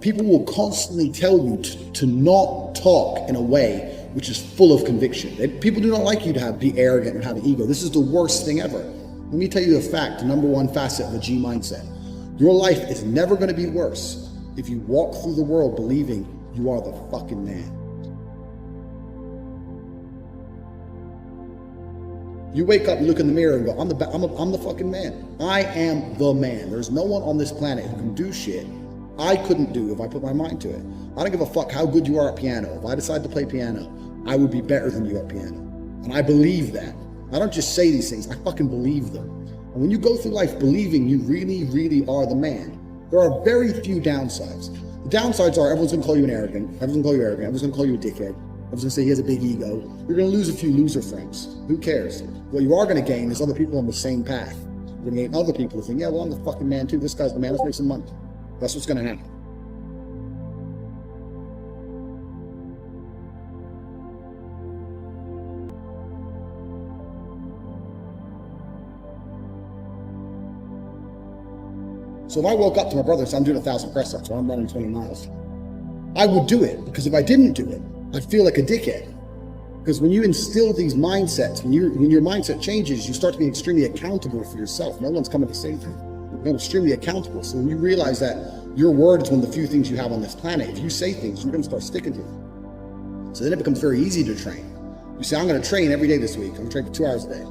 People will constantly tell you to not talk in a way which is full of conviction. People do not like you to be arrogant and have an ego. This is the worst thing ever. Let me tell you a fact, the number one facet of a G mindset. Your life is never going to be worse if you walk through the world believing you are the fucking man. You wake up, you look in the mirror and go, I'm the fucking man. I am the man. There's no one on this planet who can do shit I couldn't do if I put my mind to it. I don't give a fuck how good you are at piano. If I decide to play piano, I would be better than you at piano. And I believe that. I don't just say these things, I fucking believe them. And when you go through life believing you really, really are the man, there are very few downsides. The downsides are everyone's gonna call you everyone's gonna call you a dickhead, everyone's gonna say he has a big ego. You're gonna lose a few loser friends. Who cares? What you are gonna gain is other people on the same path. You're gonna gain other people who think, yeah, well, I'm the fucking man too. This guy's the man, let's make some money. That's what's gonna happen. So if I woke up to my brother and said, I'm doing 1,000 press-ups or I'm running 20 miles, I would do it, because if I didn't do it, I'd feel like a dickhead. Because when you instill these mindsets, when your mindset changes, you start to be extremely accountable for yourself. No one's coming to save you. You're extremely accountable. So when you realize that your word is one of the few things you have on this planet, if you say things, you're going to start sticking to them. So then it becomes very easy to train. You say, I'm going to train every day this week. I'm going to train for 2 hours a day.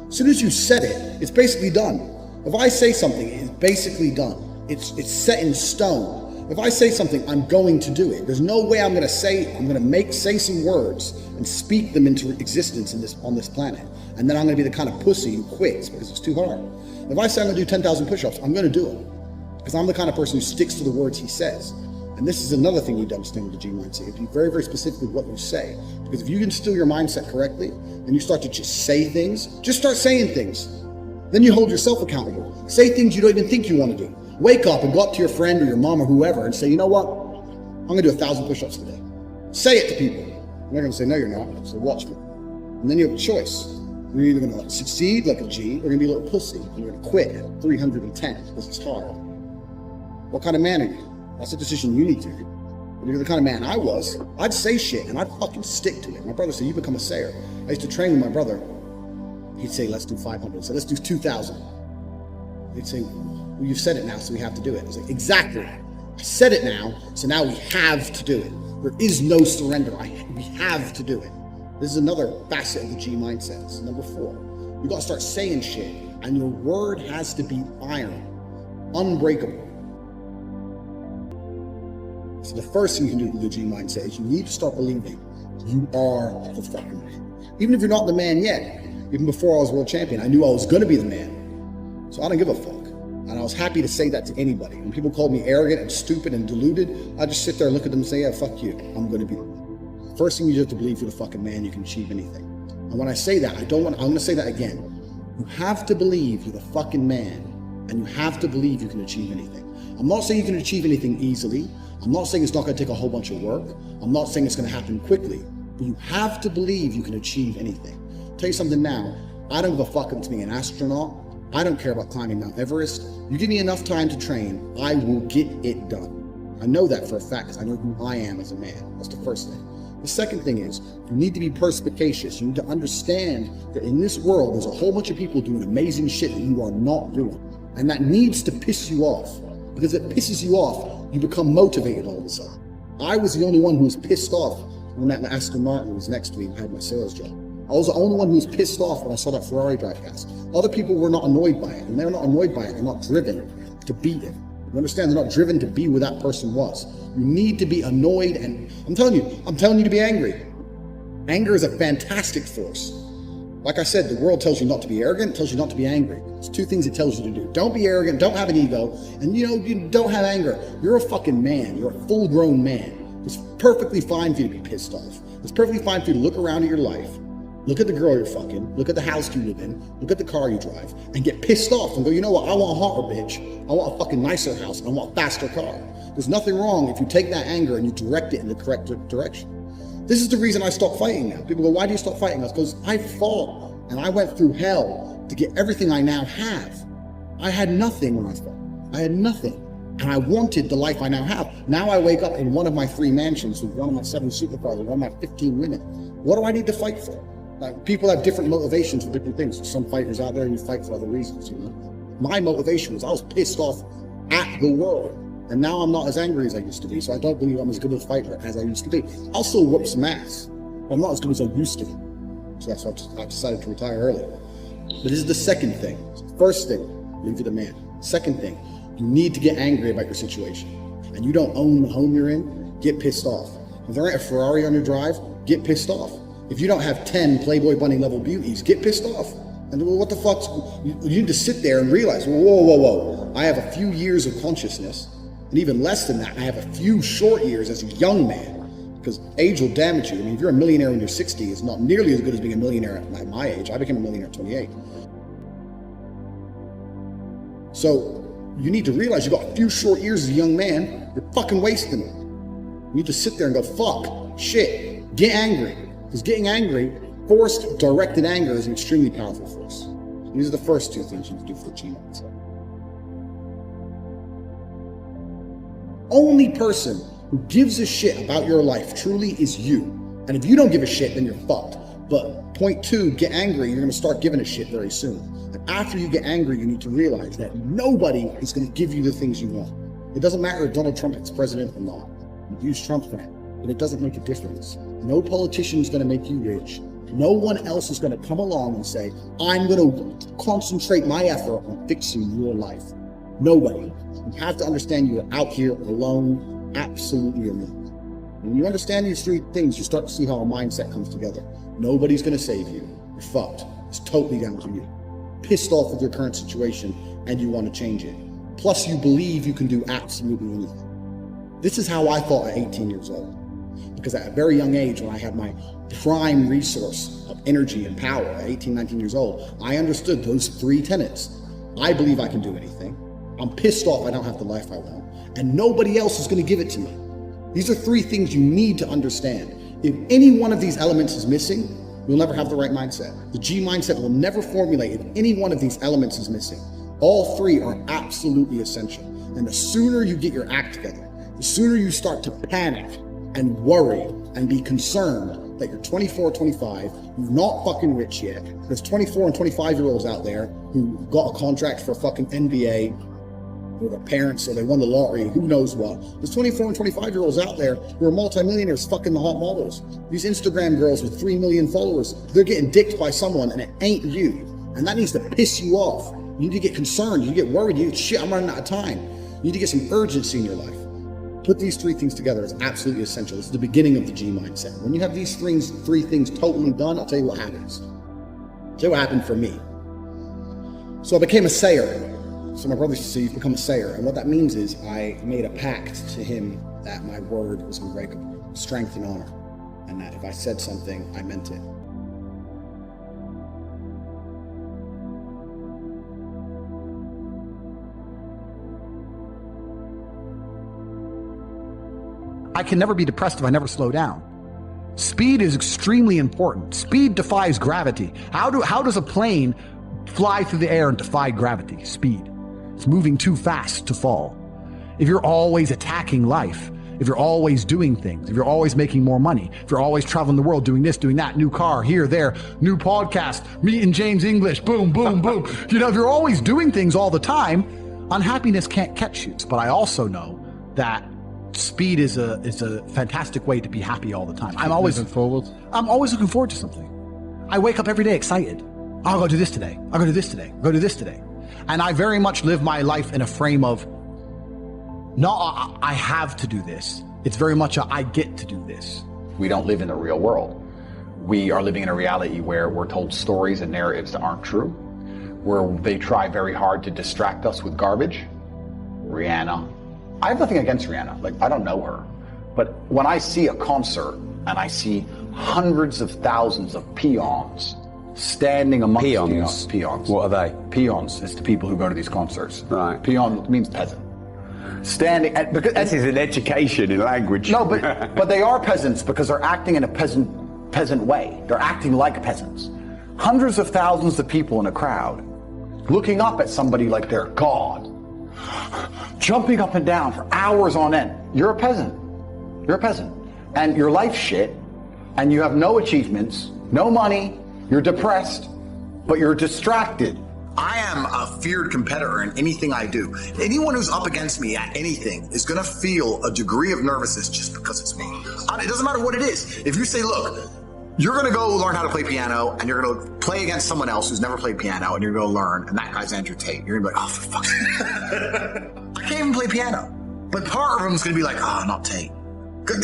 As soon as you said it, it's basically done. If I say something, it's basically done. It's set in stone. If I say something, I'm going to do it. There's no way I'm going to say some words and speak them into existence on this planet. And then I'm going to be the kind of pussy who quits because it's too hard. If I say I'm going to do 10,000 push-ups, I'm going to do it. Because I'm the kind of person who sticks to the words he says. And this is another thing you need to understand with the G mindset. You have to be very, very specific with what you say. Because if you instill your mindset correctly, and you start to just say things, just start saying things. Then you hold yourself accountable. Say things you don't even think you want to do. Wake up and go up to your friend or your mom or whoever and say, you know what? I'm going to do 1,000 push-ups today. Say it to people. And they're going to say, no, you're not. So watch me. And then you have a choice. You're either going to succeed like a G, or you're going to be a little pussy. And you're going to quit at 310 because it's hard. What kind of man are you? That's a decision you need to do. If you're the kind of man I was, I'd say shit and I'd fucking stick to it. My brother said, you become a sayer. I used to train with my brother. He'd say, let's do 500. So let's do 2,000. He'd say, well, you've said it now, so we have to do it. I was like, exactly. I said it now, so now we have to do it. There is no surrender. We have to do it. This is another facet of the G mindset. This is number 4. You got to start saying shit, and your word has to be iron, unbreakable. So the first thing you can do with the G mindset is you need to start believing you are the fucking man. Even if you're not the man yet, even before I was world champion, I knew I was going to be the man. So I don't give a fuck. And I was happy to say that to anybody. When people called me arrogant and stupid and deluded, I just sit there and look at them and say, yeah, fuck you. I'm going to be. First thing you have to believe you're the fucking man, you can achieve anything. And when I say that, I'm going to say that again. You have to believe you're the fucking man, and you have to believe you can achieve anything. I'm not saying you can achieve anything easily. I'm not saying it's not going to take a whole bunch of work. I'm not saying it's going to happen quickly. But you have to believe you can achieve anything. I'll tell you something now. I don't give a fuck to be an astronaut. I don't care about climbing Mount Everest. You give me enough time to train, I will get it done. I know that for a fact because I know who I am as a man. That's the first thing. The second thing is you need to be perspicacious. You need to understand that in this world, there's a whole bunch of people doing amazing shit that you are not doing. And that needs to piss you off. Because if it pisses you off, you become motivated all of a sudden. I was the only one who was pissed off when that Aston Martin was next to me and had my sales job. I was the only one who was pissed off when I saw that Ferrari drive past. Other people were not annoyed by it. And they're not annoyed by it. They're not driven to beat it. You understand? They're not driven to be where that person was. You need to be annoyed, and I'm telling you to be angry. Anger is a fantastic force. Like I said, the world tells you not to be arrogant, it tells you not to be angry. It's 2 things it tells you to do. Don't be arrogant, don't have an ego, and you don't have anger. You're a fucking man. You're a full-grown man. It's perfectly fine for you to be pissed off. It's perfectly fine for you to look around at your life, look at the girl you're fucking, look at the house you live in, look at the car you drive, and get pissed off and go, you know what, I want a hotter bitch. I want a fucking nicer house. I want a faster car. There's nothing wrong if you take that anger and you direct it in the correct direction. This is the reason I stopped fighting now. People go, why do you stop fighting us? Because I fought and I went through hell to get everything I now have. I had nothing when I fought. I had nothing. And I wanted the life I now have. Now I wake up in one of my 3 mansions with one of my 7 supercars, with one of my 15 women. What do I need to fight for? Like, people have different motivations for different things. Some fighters out there, you fight for other reasons, you know? My motivation was I was pissed off at the world. And now I'm not as angry as I used to be. So I don't believe I'm as good a fighter as I used to be. I'll still whoop some ass. I'm not as good as I used to be. So that's why I decided to retire early. But this is the second thing. First thing, leave it a man. Second thing, you need to get angry about your situation. And you don't own the home you're in, get pissed off. If there ain't a Ferrari on your drive, get pissed off. If you don't have 10 Playboy Bunny level beauties, get pissed off. And what the fuck? You need to sit there and realize, whoa. I have a few years of consciousness. And even less than that, I have a few short years as a young man, because age will damage you. I mean, if you're a millionaire when you're 60, it's not nearly as good as being a millionaire at my age. I became a millionaire at 28. So you need to realize you got a few short years as a young man. You're fucking wasting it. You need to sit there and go, fuck, shit, get angry. Because getting angry, forced, directed anger is an extremely powerful force. These are the first 2 things you can do for G mindset. Only person who gives a shit about your life truly is you. And if you don't give a shit, then you're fucked. But point 2, get angry, you're gonna start giving a shit very soon. And after you get angry, you need to realize that nobody is gonna give you the things you want. It doesn't matter if Donald Trump is president or not. You use Trump for that, but it doesn't make a difference. No politician is gonna make you rich. No one else is gonna come along and say, I'm gonna concentrate my effort on fixing your life. Nobody. You have to understand you are out here alone, absolutely alone. When you understand these 3 things, you start to see how a mindset comes together. Nobody's gonna save you. You're fucked. It's totally down to you. Pissed off with your current situation and you want to change it. Plus you believe you can do absolutely anything. This is how I thought at 18 years old. Because at a very young age, when I had my prime resource of energy and power at 18, 19 years old, I understood those 3 tenets. I believe I can do anything. I'm pissed off I don't have the life I want. And nobody else is going to give it to me. These are 3 things you need to understand. If any one of these elements is missing, you'll never have the right mindset. The G mindset will never formulate if any one of these elements is missing. All 3 are absolutely essential. And the sooner you get your act together, the sooner you start to panic and worry and be concerned that you're 24, 25, you're not fucking rich yet. There's 24 and 25-year-olds out there who got a contract for a fucking NBA or their parents, or they won the lottery, who knows what. There's 24 and 25-year-olds out there who are multimillionaires fucking the hot models. These Instagram girls with 3 million followers, they're getting dicked by someone and it ain't you. And that needs to piss you off. You need to get concerned, you get worried, you get, shit, I'm running out of time. You need to get some urgency in your life. Put these 3 things together. It's absolutely essential. It's the beginning of the G mindset. When you have these 3 things totally done, I'll tell you what happens. I'll tell you what happened for me. So I became a sayer. So my brother used to say, you've become a sayer. And what that means is I made a pact to him that my word was unbreakable, strength and honor. And that if I said something, I meant it. I can never be depressed if I never slow down. Speed is extremely important. Speed defies gravity. How does a plane fly through the air and defy gravity? Speed. It's moving too fast to fall. If you're always attacking life, if you're always doing things, if you're always making more money, if you're always traveling the world doing this, doing that, new car, here, there, new podcast, meeting James English, boom, boom, boom. If you're always doing things all the time, unhappiness can't catch you. But I also know that speed is a fantastic way to be happy all the time. I'm always looking forward to something. I wake up every day excited. I'll go do this today. I'll go do this today. I'll go do this today. And I very much live my life in a frame of, not I have to do this. It's very much I get to do this. We don't live in the real world. We are living in a reality where we're told stories and narratives that aren't true, where they try very hard to distract us with garbage. Rihanna. I have nothing against Rihanna. Like, I don't know her. But when I see a concert and I see hundreds of thousands of peons standing amongst peons. What are they? Peons. It's the people who go to these concerts. Right. Peon means peasant. Standing because this is an education in language. No, but they are peasants because they're acting in a peasant way. They're acting like peasants. Hundreds of thousands of people in a crowd looking up at somebody like they're God. jumping up and down for hours on end. You're a peasant. You're a peasant. And your life's shit, and you have no achievements, no money, you're depressed, but you're distracted. I am a feared competitor in anything I do. Anyone who's up against me at anything is going to feel a degree of nervousness just because it's me. It doesn't matter what it is. If you say, look, you're going to go learn how to play piano, and you're going to play against someone else who's never played piano, and you're going to learn, and that guy's Andrew Tate. You're going to be like, oh, for fuck's sake. I can't even play piano. But part of them is going to be like, oh, not Tate.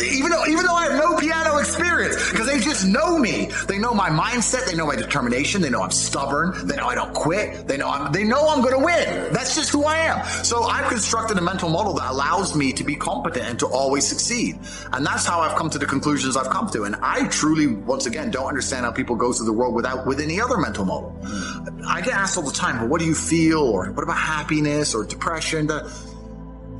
Even though I have no piano experience, because they just know me. They know my mindset. They know my determination. They know I'm stubborn. They know I don't quit. They know I'm going to win. That's just who I am. So I've constructed a mental model that allows me to be competent and to always succeed. And that's how I've come to the conclusions I've come to. And I truly, once again, don't understand how people go through the world with any other mental model. I get asked all the time, well, what do you feel? Or what about happiness or depression?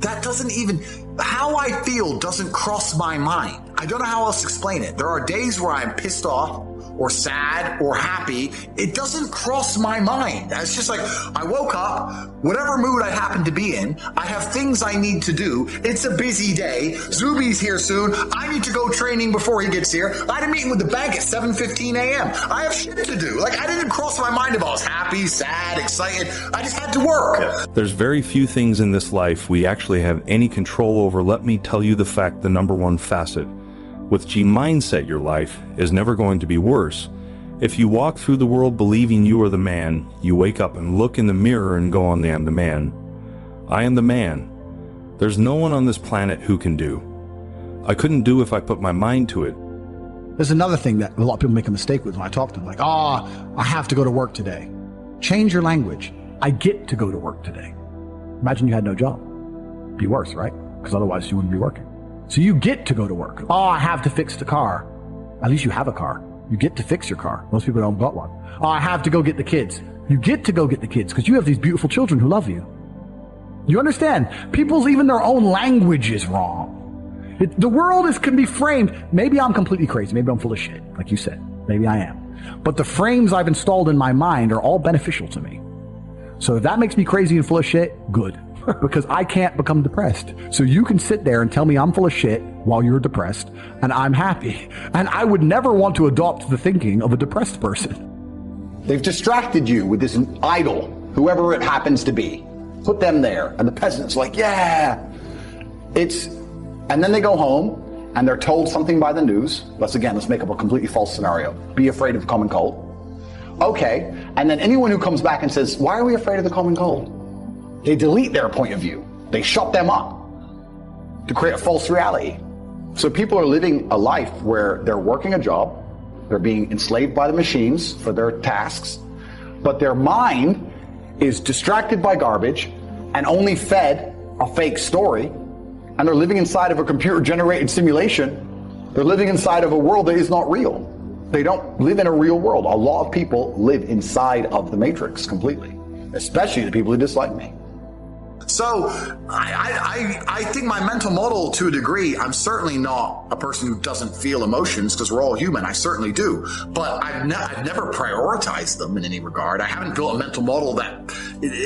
That doesn't even, how I feel doesn't cross my mind. I don't know how else to explain it. There are days where I'm pissed off or sad or happy. It doesn't cross my mind. It's just like, I woke up, whatever mood I happen to be in, I have things I need to do. It's a busy day. Zuby's here soon. I need to go training before he gets here. I had a meeting with the bank at 7:15 a.m. I have shit to do. Like, I didn't cross my mind if I was happy, sad, excited. I just had to work. There's very few things in this life we actually have any control over. Let me tell you the fact, the number one facet. With G mindset, your life is never going to be worse. If you walk through the world believing you are the man, you wake up and look in the mirror and go, I am the man. I am the man. There's no one on this planet who can do. I couldn't do if I put my mind to it. There's another thing that a lot of people make a mistake with when I talk to them, like, I have to go to work today. Change your language. I get to go to work today. Imagine you had no job. Be worse, right? Because otherwise you wouldn't be working. So you get to go to work. I have to fix the car. At least you have a car. You get to fix your car. Most people don't got one. I have to go get the kids. You get to go get the kids because you have these beautiful children who love you. You understand? People's, even their own language is wrong. The world can be framed. Maybe I'm completely crazy. Maybe I'm full of shit, like you said. Maybe I am. But the frames I've installed in my mind are all beneficial to me. So if that makes me crazy and full of shit, good. Because I can't become depressed. So you can sit there and tell me I'm full of shit while you're depressed, and I'm happy. And I would never want to adopt the thinking of a depressed person. They've distracted you with this idol, whoever it happens to be. Put them there. And the peasant's like, yeah. And then they go home and they're told something by the news. Let's make up a completely false scenario. Be afraid of the common cold. Okay. And then anyone who comes back and says, why are we afraid of the common cold? They delete their point of view. They shut them up to create a false reality. So people are living a life where they're working a job, they're being enslaved by the machines for their tasks, but their mind is distracted by garbage and only fed a fake story, and they're living inside of a computer-generated simulation. They're living inside of a world that is not real. They don't live in a real world. A lot of people live inside of the matrix completely, especially the people who dislike me. So I think my mental model, to a degree, I'm certainly not a person who doesn't feel emotions, because we're all human. I certainly do. But I've never prioritized them in any regard. I haven't built a mental model that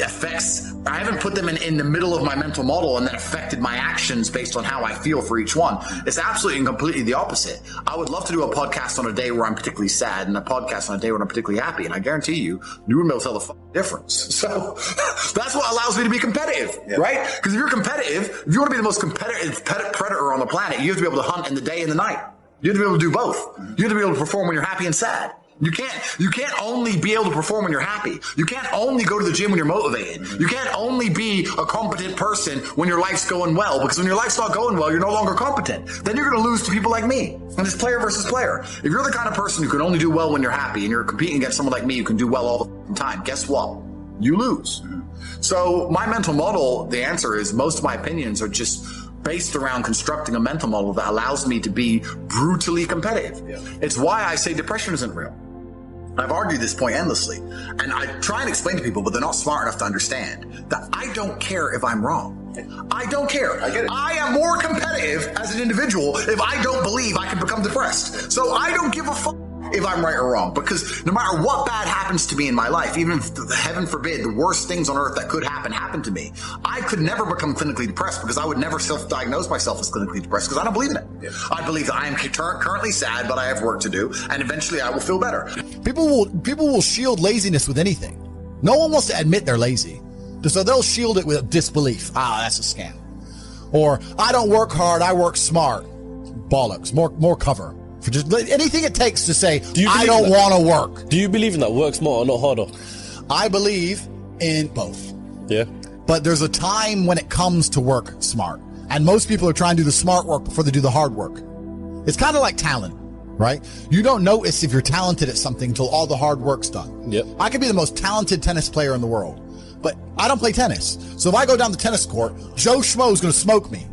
affects, I haven't put them in the middle of my mental model and then affected my actions based on how I feel for each one. It's absolutely and completely the opposite. I would love to do a podcast on a day where I'm particularly sad and a podcast on a day where I'm particularly happy. And I guarantee you wouldn't be able to tell the difference. So that's what allows me to be competitive. Yeah. Right? Because if you're competitive, if you want to be the most competitive predator on the planet, you have to be able to hunt in the day and the night. You have to be able to do both. You have to be able to perform when you're happy and sad. You can't only be able to perform when you're happy. You can't only go to the gym when you're motivated. You can't only be a competent person when your life's going well, because when your life's not going well, you're no longer competent. Then you're going to lose to people like me. And it's player versus player. If you're the kind of person who can only do well when you're happy and you're competing against someone like me who can do well all the time, guess what? You lose. So my mental model, the answer is most of my opinions are just based around constructing a mental model that allows me to be brutally competitive. Yeah. It's why I say depression isn't real. I've argued this point endlessly, and I try and explain to people, but they're not smart enough to understand that I don't care if I'm wrong. I don't care. I get it. I am more competitive as an individual if I don't believe I can become depressed. So I don't give a fuck if I'm right or wrong, because no matter what bad happens to me in my life, even if, heaven forbid, the worst things on earth that could happen to me, I could never become clinically depressed because I would never self-diagnose myself as clinically depressed because I don't believe in it. Yeah. I believe that I am currently sad, but I have work to do, and eventually I will feel better. People will shield laziness with anything. No one wants to admit they're lazy, so they'll shield it with disbelief. That's a scam. Or I don't work hard, I work smart. Bollocks. More cover. For just anything it takes to say, I don't want to work. Do you believe in that? Work smarter, not harder? I believe in both. Yeah. But there's a time when it comes to work smart. And most people are trying to do the smart work before they do the hard work. It's kind of like talent, right? You don't notice if you're talented at something until all the hard work's done. Yep. I could be the most talented tennis player in the world, but I don't play tennis. So if I go down the tennis court, Joe Schmo is going to smoke me.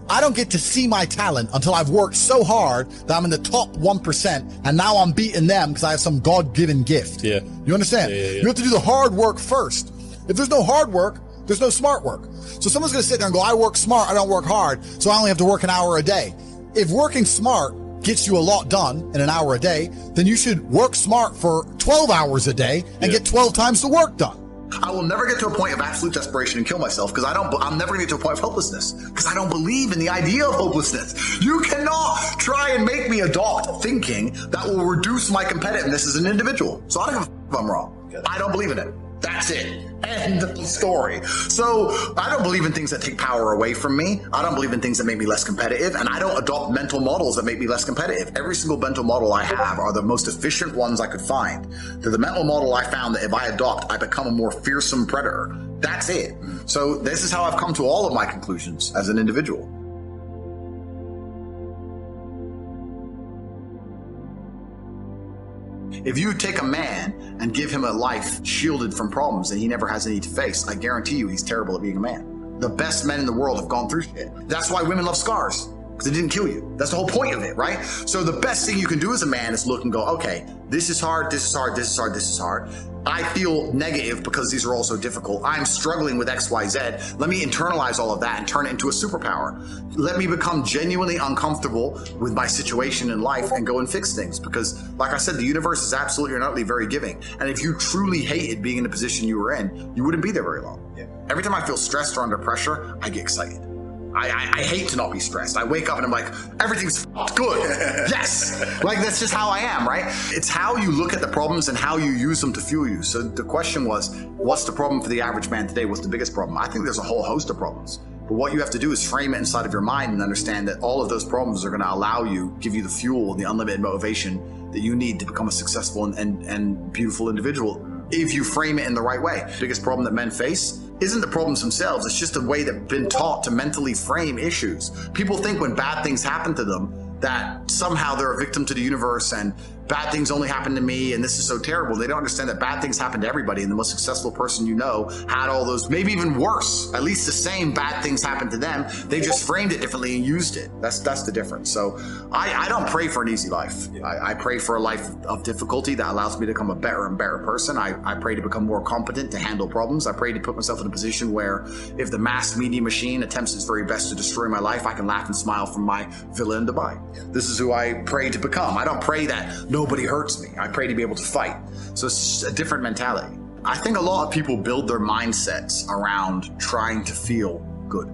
I don't get to see my talent until I've worked so hard that I'm in the top 1%, and now I'm beating them because I have some God-given gift. Yeah. You understand? Yeah. You have to do the hard work first. If there's no hard work, there's no smart work. So someone's going to sit there and go, I work smart, I don't work hard, so I only have to work an hour a day. If working smart gets you a lot done in an hour a day, then you should work smart for 12 hours a day and get 12 times the work done. I will never get to a point of absolute desperation and kill myself because I'm never going to get to a point of hopelessness because I don't believe in the idea of hopelessness. You cannot try and make me adopt thinking that will reduce my competitiveness as an individual. So I don't give a f- if I'm wrong. I don't believe in it. That's it. End of story. So I don't believe in things that take power away from me. I don't believe in things that make me less competitive, and I don't adopt mental models that make me less competitive. Every single mental model I have are the most efficient ones I could find. They're the mental model I found that if I adopt, I become a more fearsome predator. That's it. So this is how I've come to all of my conclusions as an individual. If you take a man and give him a life shielded from problems that he never has any to face, I guarantee you he's terrible at being a man. The best men in the world have gone through shit. That's why women love scars, because it didn't kill you. That's the whole point of it, right? So the best thing you can do as a man is look and go, okay, this is hard, this is hard, this is hard, this is hard. I feel negative because these are all so difficult. I'm struggling with X, Y, Z. Let me internalize all of that and turn it into a superpower. Let me become genuinely uncomfortable with my situation in life and go and fix things. Because, like I said, the universe is absolutely and utterly very giving. And if you truly hated being in the position you were in, you wouldn't be there very long. Yeah. Every time I feel stressed or under pressure, I get excited. I hate to not be stressed. I wake up and I'm like, everything's good. Yes. Like, that's just how I am, right? It's how you look at the problems and how you use them to fuel you. So the question was, what's the problem for the average man today? What's the biggest problem? I think there's a whole host of problems. But what you have to do is frame it inside of your mind and understand that all of those problems are going to allow you, give you the fuel, the unlimited motivation that you need to become a successful and beautiful individual if you frame it in the right way. The biggest problem that men face isn't the problems themselves. It's just a way that been taught to mentally frame issues. People think when bad things happen to them that somehow they're a victim to the universe and bad things only happen to me and this is so terrible. They don't understand that bad things happen to everybody, and the most successful person you know had all those, maybe even worse, at least the same bad things happened to them. They just framed it differently and used it. That's the difference. So I don't pray for an easy life. I pray for a life of difficulty that allows me to become a better and better person. I pray to become more competent to handle problems. I pray to put myself in a position where if the mass media machine attempts its very best to destroy my life, I can laugh and smile from my villa in Dubai. This is who I pray to become. I don't pray that nobody hurts me. I pray to be able to fight. So it's a different mentality. I think a lot of people build their mindsets around trying to feel good.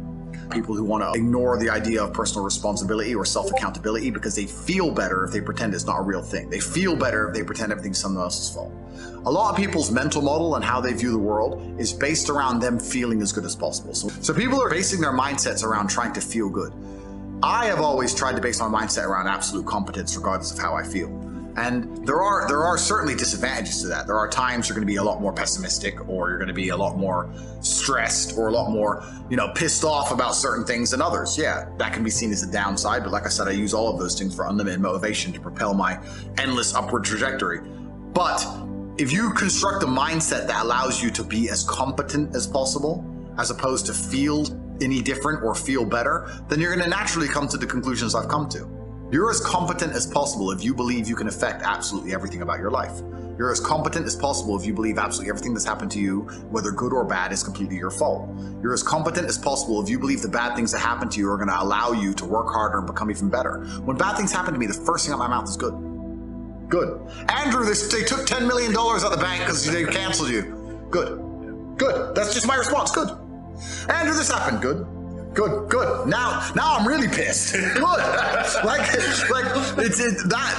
People who want to ignore the idea of personal responsibility or self-accountability because they feel better if they pretend it's not a real thing. They feel better if they pretend everything's someone else's fault. A lot of people's mental model and how they view the world is based around them feeling as good as possible. So people are basing their mindsets around trying to feel good. I have always tried to base my mindset around absolute competence regardless of how I feel. And there are certainly disadvantages to that. There are times you're going to be a lot more pessimistic, or you're going to be a lot more stressed, or a lot more, pissed off about certain things than others. Yeah, that can be seen as a downside. But like I said, I use all of those things for unlimited motivation to propel my endless upward trajectory. But if you construct a mindset that allows you to be as competent as possible, as opposed to feel any different or feel better, then you're going to naturally come to the conclusions I've come to. You're as competent as possible if you believe you can affect absolutely everything about your life. You're as competent as possible if you believe absolutely everything that's happened to you, whether good or bad, is completely your fault. You're as competent as possible if you believe the bad things that happen to you are going to allow you to work harder and become even better. When bad things happen to me, the first thing out of my mouth is good. Good. Andrew, they took $10 million out of the bank because they canceled you. Good. Good. That's just my response. Good. Andrew, this happened. Good. Good. Good. Now I'm really pissed. Good.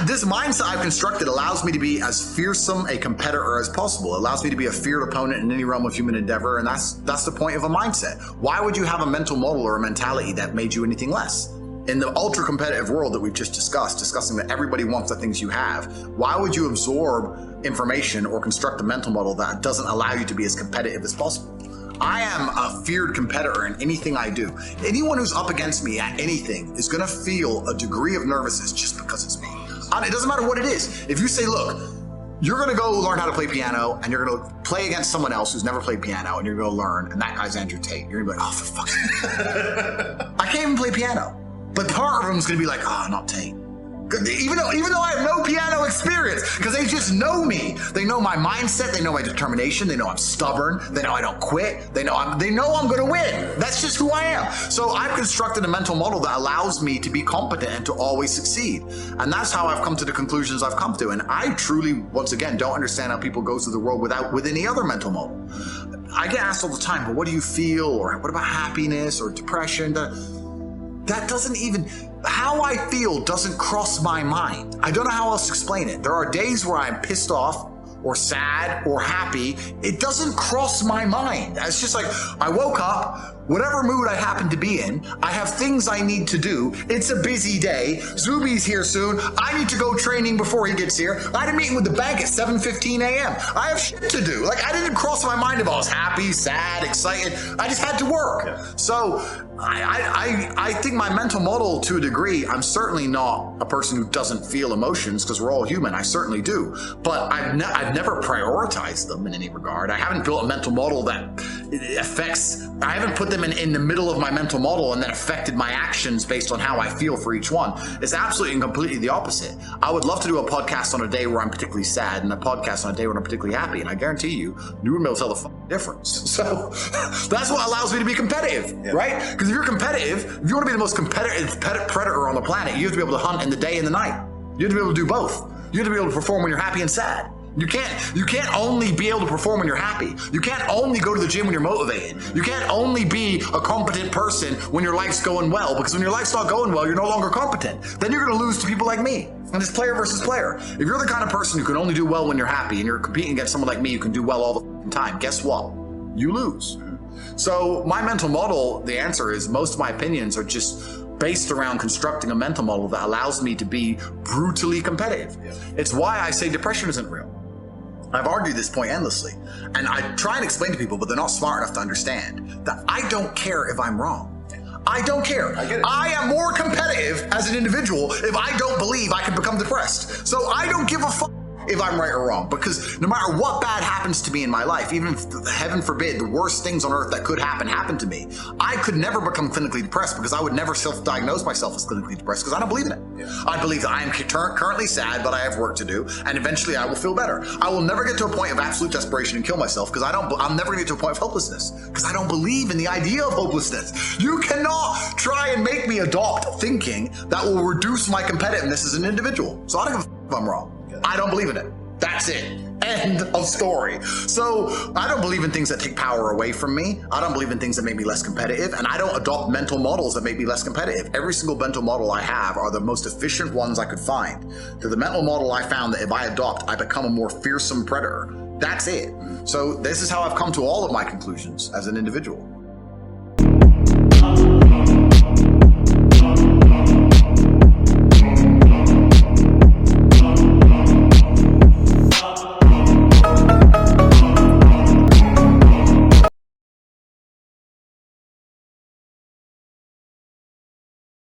This mindset I've constructed allows me to be as fearsome a competitor as possible. It allows me to be a feared opponent in any realm of human endeavor, and that's the point of a mindset. Why would you have a mental model or a mentality that made you anything less? In the ultra competitive world that we've just discussing that everybody wants the things you have, why would you absorb information or construct a mental model that doesn't allow you to be as competitive as possible? I am a feared competitor in anything I do. Anyone who's up against me at anything is going to feel a degree of nervousness just because it's me. It doesn't matter what it is. If you say, look, you're going to go learn how to play piano and you're going to play against someone else who's never played piano and you're going to learn, and that guy's Andrew Tate, you're going to be like, oh, for fuck's sake. I can't even play piano. But part of them's going to be like, oh, not Tate. Even though I have no piano experience, because they just know me. They know my mindset. They know my determination. They know I'm stubborn. They know I don't quit. They know I'm going to win. That's just who I am. So I've constructed a mental model that allows me to be competent and to always succeed. And that's how I've come to the conclusions I've come to. And I truly, once again, don't understand how people go through the world with any other mental model. I get asked all the time, but what do you feel? Or what about happiness or depression? That doesn't even, how I feel doesn't cross my mind. I don't know how else to explain it. There are days where I'm pissed off or sad or happy. It doesn't cross my mind. It's just like, I woke up, whatever mood I happen to be in, I have things I need to do. It's a busy day. Zuby's here soon. I need to go training before he gets here. I had a meeting with the bank at 7:15 a.m. I have shit to do. I didn't cross my mind if I was happy, sad, excited. I just had to work. So I think my mental model, to a degree, I'm certainly not a person who doesn't feel emotions, because we're all human. I certainly do. But I've never prioritized them in any regard. I haven't built a mental model that affects, I haven't put them in the middle of my mental model and then affected my actions based on how I feel for each one. It's absolutely and completely the opposite. I would love to do a podcast on a day where I'm particularly sad and a podcast on a day where I'm particularly happy. And I guarantee you wouldn't be able to tell the difference. So that's what allows me to be competitive, right? Because if you're competitive, if you want to be the most competitive predator on the planet, you have to be able to hunt in the day and the night. You have to be able to do both. You have to be able to perform when you're happy and sad. You can't only be able to perform when you're happy. You can't only go to the gym when you're motivated. You can't only be a competent person when your life's going well, because when your life's not going well, you're no longer competent. Then you're going to lose to people like me. And it's player versus player. If you're the kind of person who can only do well when you're happy and you're competing against someone like me who can do well all the time, guess what? You lose. So my mental model, the answer is most of my opinions are just based around constructing a mental model that allows me to be brutally competitive. It's why I say depression isn't real. I've argued this point endlessly, and I try and explain to people, but they're not smart enough to understand that I don't care if I'm wrong. I don't care. I am more competitive as an individual if I don't believe I can become depressed. So I don't give a fuck if I'm right or wrong, because no matter what bad happens to me in my life, even if, heaven forbid, the worst things on earth that could happen to me, I could never become clinically depressed, because I would never self-diagnose myself as clinically depressed, because I don't believe in it. I believe that I am currently sad, but I have work to do, and eventually I will feel better. I will never get to a point of absolute desperation and kill myself, because I'm never going to get to a point of hopelessness, because I don't believe in the idea of hopelessness. You cannot try and make me adopt thinking that will reduce my competitiveness as an individual. So I don't give a fuck if I'm wrong. I don't believe in it. That's it. End of story. So I don't believe in things that take power away from me. I don't believe in things that make me less competitive, and I don't adopt mental models that make me less competitive. Every single mental model I have are the most efficient ones I could find. They're the mental model I found that if I adopt, I become a more fearsome predator. That's it. So this is how I've come to all of my conclusions as an individual.